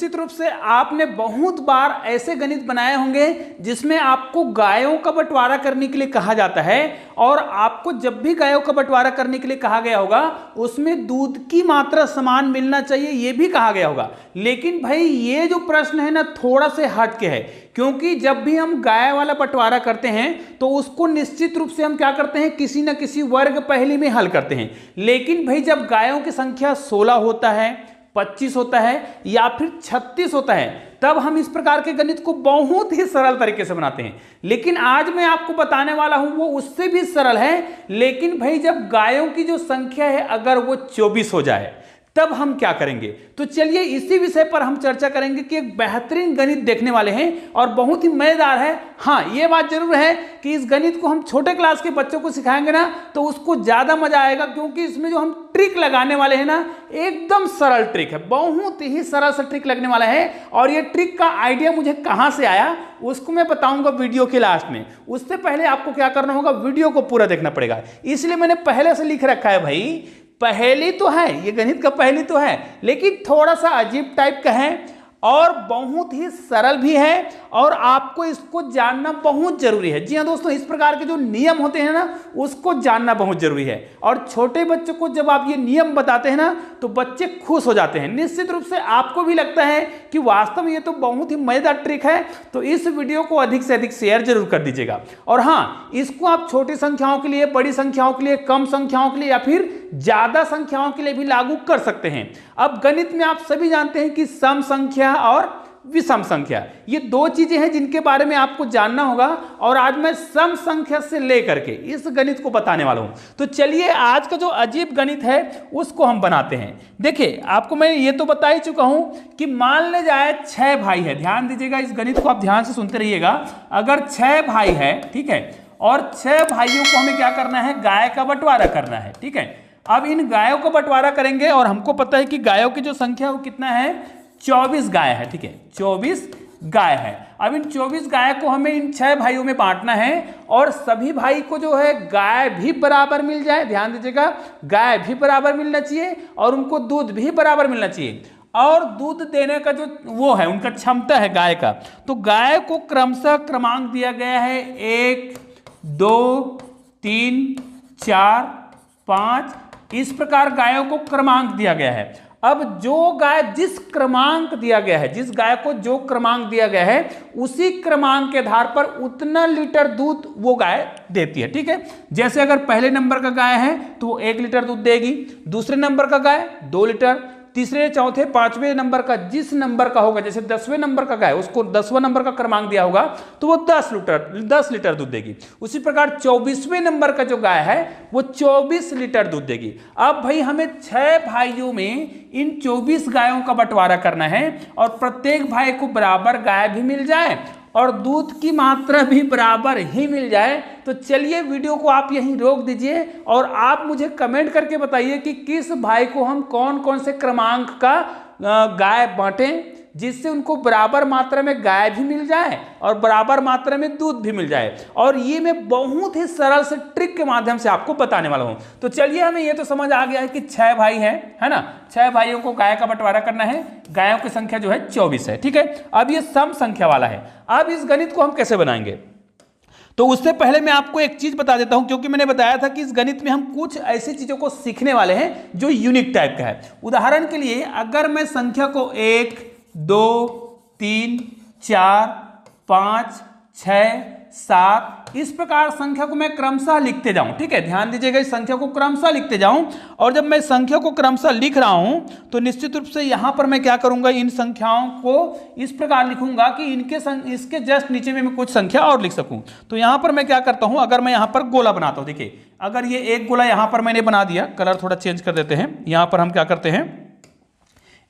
निश्चित रूप से आपने बहुत बार ऐसे गणित बनाए होंगे जिसमें आपको गायों का बंटवारा करने के लिए कहा जाता है, और आपको जब भी गायों का बंटवारा करने के लिए कहा गया होगा उसमें दूध की मात्रा समान मिलना चाहिए, यह भी कहा गया होगा। लेकिन भाई ये जो प्रश्न है ना थोड़ा से हट के है, क्योंकि जब भी हम गाय वाला बंटवारा करते हैं तो उसको निश्चित रूप से हम क्या करते हैं, किसी न किसी वर्ग पहेली में हल करते हैं। लेकिन भाई जब गायों की संख्या 16 होता है, 25 होता है या फिर 36 होता है, तब हम इस प्रकार के गणित को बहुत ही सरल तरीके से बनाते हैं। लेकिन आज मैं आपको बताने वाला हूं वो उससे भी सरल है। लेकिन भाई जब गायों की जो संख्या है अगर वो 24 हो जाए तब हम क्या करेंगे, तो चलिए इसी विषय पर हम चर्चा करेंगे कि एक बेहतरीन गणित देखने वाले हैं और बहुत ही मजेदार है। हाँ, ये बात जरूर है कि इस गणित को हम छोटे क्लास के बच्चों को सिखाएंगे ना तो उसको ज्यादा मजा आएगा, क्योंकि इसमें जो हम ट्रिक लगाने वाले हैं ना एकदम सरल ट्रिक है, बहुत ही सरल सा ट्रिक लगने वाला है। और ये ट्रिक का आइडिया मुझे कहां से आया उसको मैं बताऊंगा वीडियो के लास्ट में। उससे पहले आपको क्या करना होगा, वीडियो को पूरा देखना पड़ेगा। इसलिए मैंने पहले से लिख रखा है भाई, पहेली तो है, ये गणित का पहेली तो है, लेकिन थोड़ा सा अजीब टाइप का है और बहुत ही सरल भी है, और आपको इसको जानना बहुत जरूरी है। जी हाँ दोस्तों, इस प्रकार के जो नियम होते हैं ना उसको जानना बहुत जरूरी है। और छोटे बच्चों को जब आप ये नियम बताते हैं ना तो बच्चे खुश हो जाते हैं। निश्चित रूप से आपको भी लगता है कि वास्तव में ये तो बहुत ही मजेदार ट्रिक है, तो इस वीडियो को अधिक से अधिक शेयर जरूर कर दीजिएगा। और हाँ, इसको आप छोटी संख्याओं के लिए, बड़ी संख्याओं के लिए, कम संख्याओं के लिए या फिर ज्यादा संख्याओं के लिए भी लागू कर सकते हैं। अब गणित में आप सभी जानते हैं कि सम संख्या और विषम संख्या, ये दो चीजें हैं जिनके बारे में आपको जानना होगा, और आज मैं सम संख्या से लेकर के इस गणित को बताने वाला हूं। तो चलिए आज का जो अजीब गणित है उसको हम बनाते हैं। देखिए, आपको मैं ये तो बता ही चुका हूं कि मान ले जाए 6 भाई है। ध्यान दीजिएगा, इस गणित को आप ध्यान से सुनते रहिएगा। अगर 6 भाई है, ठीक है, और 6 भाइयों को हमें क्या करना है, गाय का बंटवारा करना है। ठीक है, अब इन गायों को बंटवारा करेंगे और हमको पता है कि गायों की जो संख्या वो कितना है, 24 गाय है। ठीक है, 24 गाय है। अब इन 24 गाय को हमें इन 6 भाइयों में बांटना है, और सभी भाई को जो है गाय भी बराबर मिल जाए। ध्यान दीजिएगा, गाय भी बराबर मिलना चाहिए और उनको दूध भी बराबर मिलना चाहिए। और दूध देने का जो वो है, उनका क्षमता है गाय का, तो गाय को क्रमशः क्रमांक दिया गया है 1, 2, 3, 4, 5, इस प्रकार गायों को क्रमांक दिया गया है। अब जो गाय जिस क्रमांक दिया गया है, जिस गाय को जो क्रमांक दिया गया है, उसी क्रमांक के आधार पर उतना लीटर दूध वो गाय देती है। ठीक है, जैसे अगर पहले नंबर का गाय है तो वो 1 लीटर दूध देगी, दूसरे नंबर का गाय 2 लीटर, तीसरे, चौथे, 5वें नंबर का जिस नंबर का होगा, जैसे 10वें नंबर का गाय, उसको 10वां नंबर का क्रमांक दिया होगा तो वो 10 लीटर दूध देगी। उसी प्रकार 24वें नंबर का जो गाय है वो 24 लीटर दूध देगी। अब भाई हमें 6 भाइयों में इन 24 गायों का बंटवारा करना है, और प्रत्येक भाई को बराबर गाय भी मिल जाए और दूध की मात्रा भी बराबर ही मिल जाए। तो चलिए वीडियो को आप यहीं रोक दीजिए और आप मुझे कमेंट करके बताइए कि किस भाई को हम कौन कौन से क्रमांक का गाय बांटें, जिससे उनको बराबर मात्रा में गाय भी मिल जाए और बराबर मात्रा में दूध भी मिल जाए। और ये मैं बहुत ही सरल से ट्रिक के माध्यम से आपको बताने वाला हूं। तो चलिए, हमें ये तो समझ आ गया है कि 6 भाई हैं, है ना, 6 भाइयों को गाय का बंटवारा करना है, गायों की संख्या जो है 24 है। ठीक है, अब ये सम संख्या वाला है। अब इस गणित को हम कैसे बनाएंगे, तो उससे पहले मैं आपको एक चीज बता देता हूं, क्योंकि मैंने बताया था कि इस गणित में हम कुछ ऐसी चीजों को सीखने वाले हैं जो यूनिक टाइप का है। उदाहरण के लिए, अगर मैं संख्या को 1, 2, 3, 4, 5, 6, 7 इस प्रकार संख्या को मैं क्रमशः लिखते जाऊं। ठीक है, ध्यान दीजिएगा, इस संख्या को क्रमशः लिखते जाऊं, और जब मैं संख्या को क्रमशः लिख रहा हूं तो निश्चित रूप से यहां पर मैं क्या करूंगा, इन संख्याओं को इस प्रकार लिखूंगा कि इसके जस्ट नीचे में मैं कुछ संख्या और लिख सकूं। तो यहां पर मैं क्या करता हूं, अगर मैं यहां पर गोला बनाता हूं, देखिए अगर ये एक गोला यहां पर मैंने बना दिया, कलर थोड़ा चेंज कर देते हैं, यहां पर हम क्या करते हैं,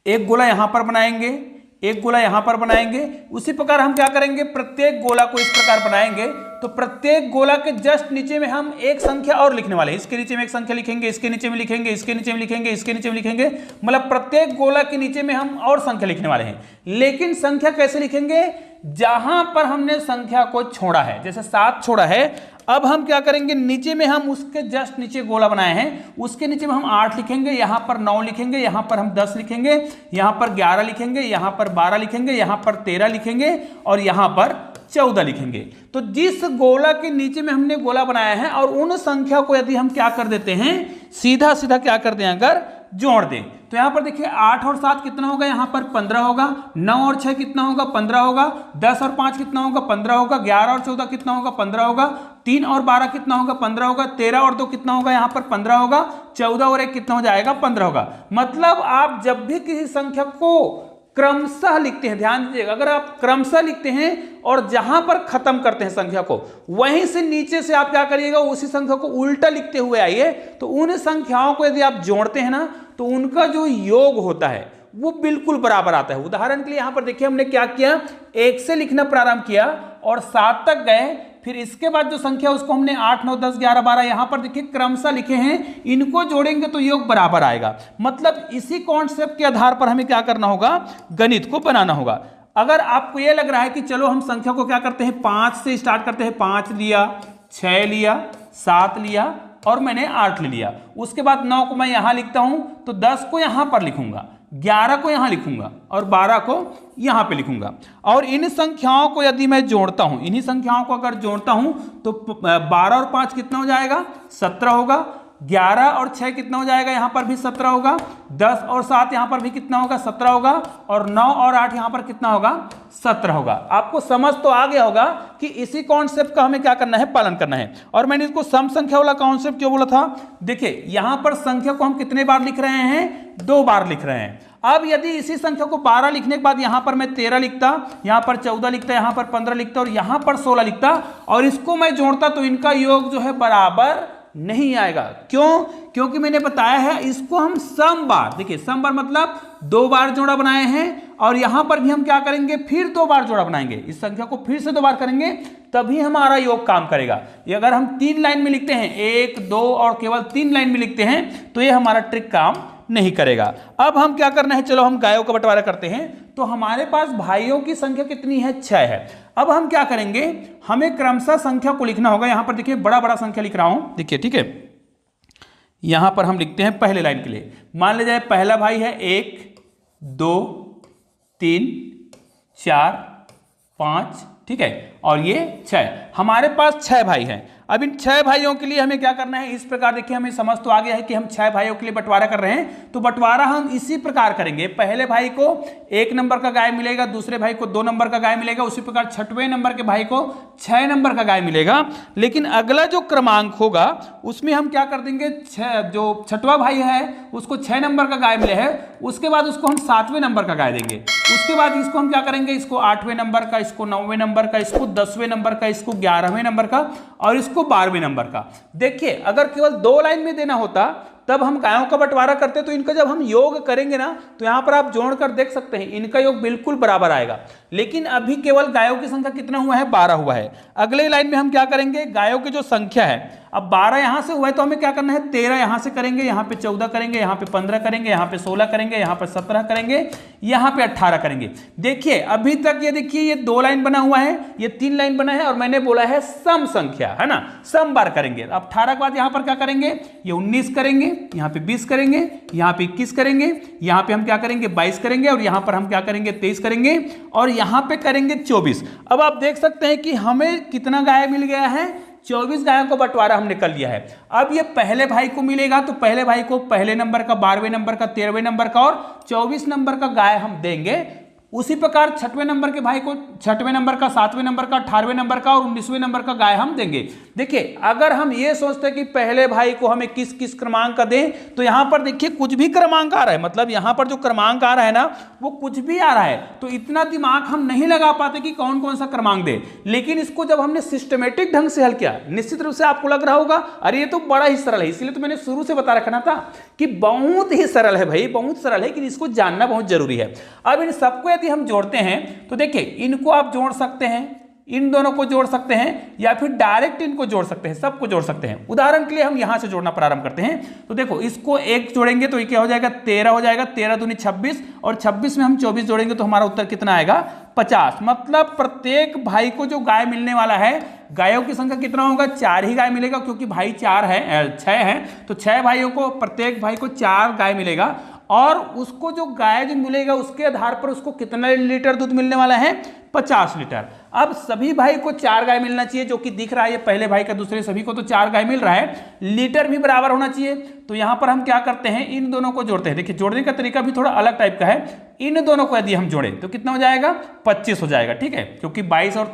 एक गोला यहां पर बनाएंगे, एक गोला यहां पर बनाएंगे। उसी प्रकार हम क्या करेंगे, प्रत्येक गोला को इस प्रकार बनाएंगे, तो प्रत्येक गोला के जस्ट नीचे में हम एक संख्या और लिखने वाले हैं। इसके नीचे में एक संख्या लिखेंगे, इसके नीचे में लिखेंगे, इसके नीचे में लिखेंगे, इसके नीचे में लिखेंगे, मतलब प्रत्येक गोला के नीचे में हम और संख्या लिखने वाले हैं। लेकिन संख्या कैसे लिखेंगे, जहां पर हमने संख्या को छोड़ा है, जैसे 7 छोड़ा है, अब हम क्या करेंगे, नीचे में हम उसके जस्ट नीचे गोला बनाए हैं, उसके नीचे में हम 8 लिखेंगे, यहां पर 9 लिखेंगे, यहां पर हम 10 लिखेंगे, यहां पर 11 लिखेंगे, यहां पर 12 लिखेंगे, यहां पर 13 लिखेंगे और यहां पर 14 लिखेंगे। तो जिस गोला के नीचे में हमने गोला बनाया है और उन संख्या को यदि हम क्या कर देते हैं, सीधा सीधा क्या कर दें, अगर जोड़ दें, तो यहां पर देखिए 8 और 7 कितना होगा, यहां पर 15 होगा, 9 और 6 कितना होगा, 15 होगा, 10 और 5 कितना होगा, 15 होगा, 11 और 14 कितना होगा, 15 होगा, 3 और 12 कितना होगा, 15 होगा, 13 और 2 कितना होगा, यहां पर 15 होगा, 14 और 1 कितना हो जाएगा, 15 होगा। मतलब आप जब भी किसी संख्या को क्रमशः लिखते हैं, ध्यान दीजिएगा, अगर आप क्रमशः लिखते हैं और जहां पर खत्म करते हैं संख्या को, वहीं से नीचे से आप क्या करिएगा, उसी संख्या को उल्टा लिखते हुए आइए, तो उन संख्याओं को यदि आप जोड़ते हैं ना, तो उनका जो योग होता है वो बिल्कुल बराबर आता है। उदाहरण के लिए यहां पर देखिए हमने क्या किया, 1 से लिखना प्रारंभ किया और 7 तक गए, फिर इसके बाद जो संख्या उसको हमने 8, 9, 10, 11, 12 यहां पर देखिए क्रमशः लिखे हैं, इनको जोड़ेंगे तो योग बराबर आएगा। मतलब इसी कॉन्सेप्ट के आधार पर हमें क्या करना होगा, गणित को बनाना होगा। अगर आपको यह लग रहा है कि चलो हम संख्या को क्या करते हैं, 5 से स्टार्ट करते हैं, 5 लिया, 6 लिया, 7 लिया और मैंने 8 ले लिया, उसके बाद 9 को मैं यहां लिखता हूं, तो 10 को यहां पर लिखूंगा, 11 को यहां लिखूंगा और 12 को यहां पे लिखूंगा। और इन संख्याओं को यदि मैं जोड़ता हूं, इन्हीं संख्याओं को अगर जोड़ता हूं, तो 12 और 5 कितना हो जाएगा, 17 होगा, 11 और 6 कितना हो जाएगा, यहां पर भी 17 होगा, 10 और 7 यहां पर भी कितना होगा, 17 होगा, और 9 और 8 यहां पर कितना होगा, 17 होगा। आपको समझ तो आ गया होगा कि इसी कॉन्सेप्ट का हमें क्या करना है, पालन करना है। और मैंने इसको सम संख्या वाला कॉन्सेप्ट क्यों बोला था, देखिए यहां पर संख्या को हम कितने बार लिख रहे हैं, 2 बार लिख रहे हैं। अब यदि इसी संख्या को 12 लिखने के बाद यहां पर मैं 13 लिखता, यहां पर 14 लिखता, यहां पर 15 लिखता और यहां पर 16 लिखता और इसको मैं जोड़ता, तो इनका योग जो है बराबर नहीं आएगा। क्यों? क्योंकि मैंने बताया है इसको हम सम बार, देखिए सम बार मतलब 2 बार जोड़ा बनाए हैं और यहां पर भी हम क्या करेंगे, फिर 2 बार जोड़ा बनाएंगे, इस संख्या को फिर से 2 बार करेंगे, तभी हमारा योग काम करेगा। ये अगर हम 3 लाइन में लिखते हैं, 1, 2 और केवल 3 लाइन में लिखते हैं, तो ये हमारा ट्रिक काम नहीं करेगा। अब हम क्या करना है, चलो हम गायों का बंटवारा करते हैं। तो हमारे पास भाइयों की संख्या कितनी है, 6 है। अब हम क्या करेंगे, हमें क्रमशः संख्या को लिखना होगा। यहां पर देखिए बड़ा बड़ा संख्या लिख रहा हूं, देखिए ठीक है। यहां पर हम लिखते हैं पहले लाइन के लिए, मान लीजिए पहला भाई है 1, 2, 3, 4, 5, ठीक है, और ये 6। हमारे पास 6 भाई हैं। अब इन 6 भाइयों के लिए हमें क्या करना है, इस प्रकार देखिए हमें समझ तो आ गया है कि हम 6 भाइयों के लिए बंटवारा कर रहे हैं। तो बंटवारा हम इसी प्रकार करेंगे, पहले भाई को 1 नंबर का गाय मिलेगा, दूसरे भाई को 2 नंबर का गाय मिलेगा, उसी प्रकार 6वें नंबर के भाई को 6 नंबर का गाय मिलेगा। लेकिन अगला जो क्रमांक होगा उसमें हम क्या कर देंगे, जो 6वां भाई है उसको 6 नंबर का गाय मिले है, उसके बाद उसको हम 7वें नंबर का गाय देंगे। उसके बाद इसको हम क्या करेंगे, इसको 8वें नंबर का, इसको 9वें नंबर का, इसको 10वें नंबर का, इसको 11वें नंबर का और इसको 12वें नंबर का। देखिए अगर केवल 2 लाइन में देना होता तब हम गायों का बंटवारा करते, तो इनका जब हम योग करेंगे ना, तो यहां पर आप जोड़कर देख सकते हैं इनका योग बिल्कुल बराबर आएगा। लेकिन अभी केवल गायों की संख्या कितना हुआ है, 12 हुआ है। अगले लाइन में हम क्या करेंगे, गायों की जो संख्या है, अब 12 यहां से हुआ है तो हमें क्या करना है, 13 यहां से करेंगे, यहां पे 14 करेंगे, यहां पे 15 करेंगे, यहां पे 16 करेंगे, यहां पे 17 करेंगे, यहां पे 18 करेंगे। देखिए अभी तक ये देखिए ये 2 लाइन बना हुआ है, ये 3 लाइन बना है और मैंने बोला है सम संख्या है ना, सम बार करेंगे। अब 18 के बाद यहां पर क्या करेंगे, ये 19 करेंगे, यहां पे 20 करेंगे, यहां पे 21 करेंगे, यहां पे हम क्या करेंगे 22 करेंगे और यहां पर हम क्या करेंगे 23 करेंगे और यहां पे करेंगे 24। अब आप देख सकते हैं कि हमें कितना गाय मिल गया है, 24 गायों को बंटवारा हमने कर लिया है। अब ये पहले भाई को मिलेगा, तो पहले भाई को पहले नंबर का, 12वें नंबर का, 13वें नंबर का और 24 नंबर का गाय हम देंगे। उसी प्रकार 6वें नंबर के भाई को 6वें नंबर का, 7वें नंबर का, 18वें नंबर का और 19वें नंबर का गाय हम देंगे। देखिए अगर हम ये सोचते हैं कि पहले भाई को हमें किस किस क्रमांक का दें, तो यहां पर देखिए कुछ भी क्रमांक आ रहा है, मतलब यहां पर जो क्रमांक आ रहा है ना वो कुछ भी आ रहा है, तो इतना दिमाग हम नहीं लगा पाते कि कौन कौन सा क्रमांक दे। लेकिन इसको जब हमने सिस्टमेटिक ढंग से हल किया, निश्चित रूप से आपको लग रहा होगा अरे ये तो बड़ा ही सरल है। इसलिए तो मैंने शुरू से बता रखना था कि बहुत ही सरल है भाई, बहुत सरल है, लेकिन इसको जानना बहुत जरूरी है। अब इन सबको यदि हम जोड़ते हैं तो देखिए इनको आप जोड़ सकते हैं, इन दोनों को जोड़ सकते हैं या फिर डायरेक्ट इनको जोड़ सकते हैं, सबको जोड़ सकते हैं। उदाहरण के लिए हम यहां से जोड़ना प्रारंभ करते हैं। तो देखो इसको 1 जोड़ेंगे तो ये क्या हो जाएगा 13 हो जाएगा, 13 दूनी 26 और 26 में हम 24 जोड़ेंगे तो हमारा उत्तर कितना आएगा 50। मतलब प्रत्येक भाई को जो गाय मिलने वाला है, गायों की संख्या कितना होगा 4 ही गाय मिलेगा, क्योंकि भाई 4 है 6 है तो 6 भाइयों को, प्रत्येक भाई को 4 गाय मिलेगा। और उसको जो गाय जो मिलेगा उसके आधार पर उसको कितना लीटर दूध मिलने वाला है 50 लीटर। अब सभी भाई को 4 गाय मिलना चाहिए, जो कि दिख रहा है ये पहले भाई का, दूसरे सभी को तो 4 गाय मिल रहा है, लीटर भी बराबर होना चाहिए। तो यहां पर हम क्या करते हैं, इन दोनों को जोड़ते हैं। देखिए जोड़ने का तरीका भी थोड़ा अलग टाइप का है। इन दोनों को यदि हम जोड़ें तो कितना हो जाएगा 25 हो जाएगा, ठीक है, क्योंकि 22 और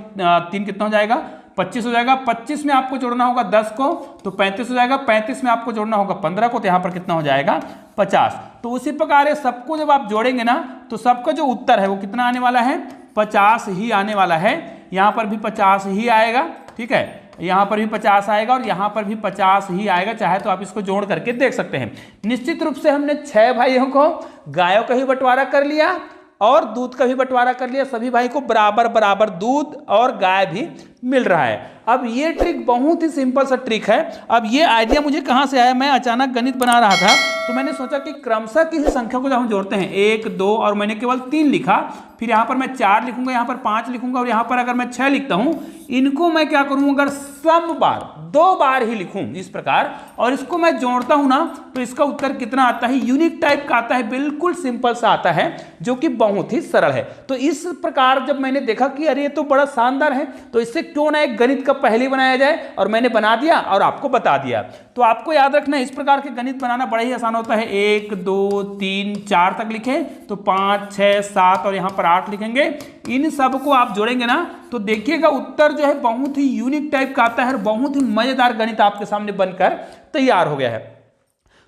3 कितना हो जाएगा 25 हो जाएगा। 25 में आपको जोड़ना होगा 10 को तो 35 हो जाएगा, 35 में आपको जोड़ना होगा 15 को तो यहां पर कितना हो जाएगा 50। तो उसी प्रकार ये सबको जब आप जोड़ेंगे ना तो सबका जो उत्तर है वो कितना आने वाला है 50 ही आने वाला है। यहां पर भी 50 ही आएगा, ठीक है, यहां पर भी 50 आएगा और यहां पर भी 50 ही आएगा। चाहे तो आप इसको जोड़ करके देख सकते हैं। निश्चित रूप से हमने 6 भाइयों को गायों का ही बंटवारा कर लिया और दूध का भी बंटवारा कर लिया। सभी भाई को बराबर बराबर दूध और गाय भी मिल रहा है। अब ये ट्रिक बहुत ही सिंपल सा ट्रिक है। अब ये आइडिया मुझे कहाँ से आया, मैं अचानक गणित बना रहा था तो मैंने सोचा कि क्रमशः किसी संख्या को जब हम जोड़ते हैं 1 2 और मैंने केवल 3 लिखा, फिर यहाँ पर मैं 4 लिखूंगा, यहाँ पर 5 लिखूंगा और यहाँ पर अगर मैं 6 लिखता हूँ, इनको मैं क्या करूँ अगर सम बार 2 बार ही लिखूं इस प्रकार और इसको मैं जोड़ता हूं ना तो इसका उत्तर कितना आता है, यूनिक टाइप का आता है, बिल्कुल सिंपल सा आता है, जो कि बहुत ही सरल है। तो इस प्रकार जब मैंने देखा कि अरे ये तो बड़ा शानदार है, तो इससे क्यों ना एक गणित का पहेली बनाया जाए, और मैंने बना दिया और आपको बता दिया। तो आपको याद रखना इस प्रकार के गणित बनाना बड़ा ही आसान होता है। 1 2 3 4 तक लिखे तो 5 6 7 और यहाँ पर 8 लिखेंगे। इन सब को आप जोड़ेंगे ना तो देखिएगा उत्तर जो है बहुत ही यूनिक टाइप का आता है और बहुत ही मजेदार गणित आपके सामने बनकर तैयार हो गया है।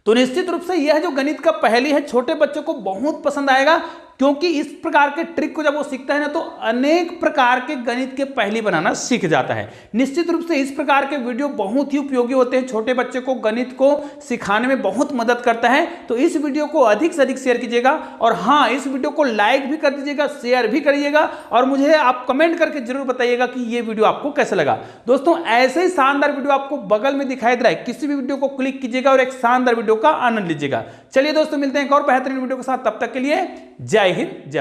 तो निश्चित रूप से यह जो गणित का पहेली है छोटे बच्चों को बहुत पसंद आएगा, क्योंकि इस प्रकार के ट्रिक को जब वो सीखता है ना तो अनेक प्रकार के गणित के पहेली बनाना सीख जाता है। निश्चित रूप से इस प्रकार के वीडियो बहुत ही उपयोगी होते हैं, छोटे बच्चे को गणित को सिखाने में बहुत मदद करता है। तो इस वीडियो को अधिक से अधिक शेयर कीजिएगा और हाँ, इस वीडियो को लाइक भी कर दीजिएगा, शेयर भी करिएगा और मुझे आप कमेंट करके जरूर बताइएगा कि ये वीडियो आपको कैसा लगा। दोस्तों ऐसे ही शानदार वीडियो आपको बगल में दिखाई दे रहा है, किसी भी वीडियो को क्लिक कीजिएगा और एक शानदार वीडियो का आनंद लीजिएगा। चलिए दोस्तों मिलते हैं एक और बेहतरीन वीडियो के साथ, तब तक के लिए जय हिंद जय।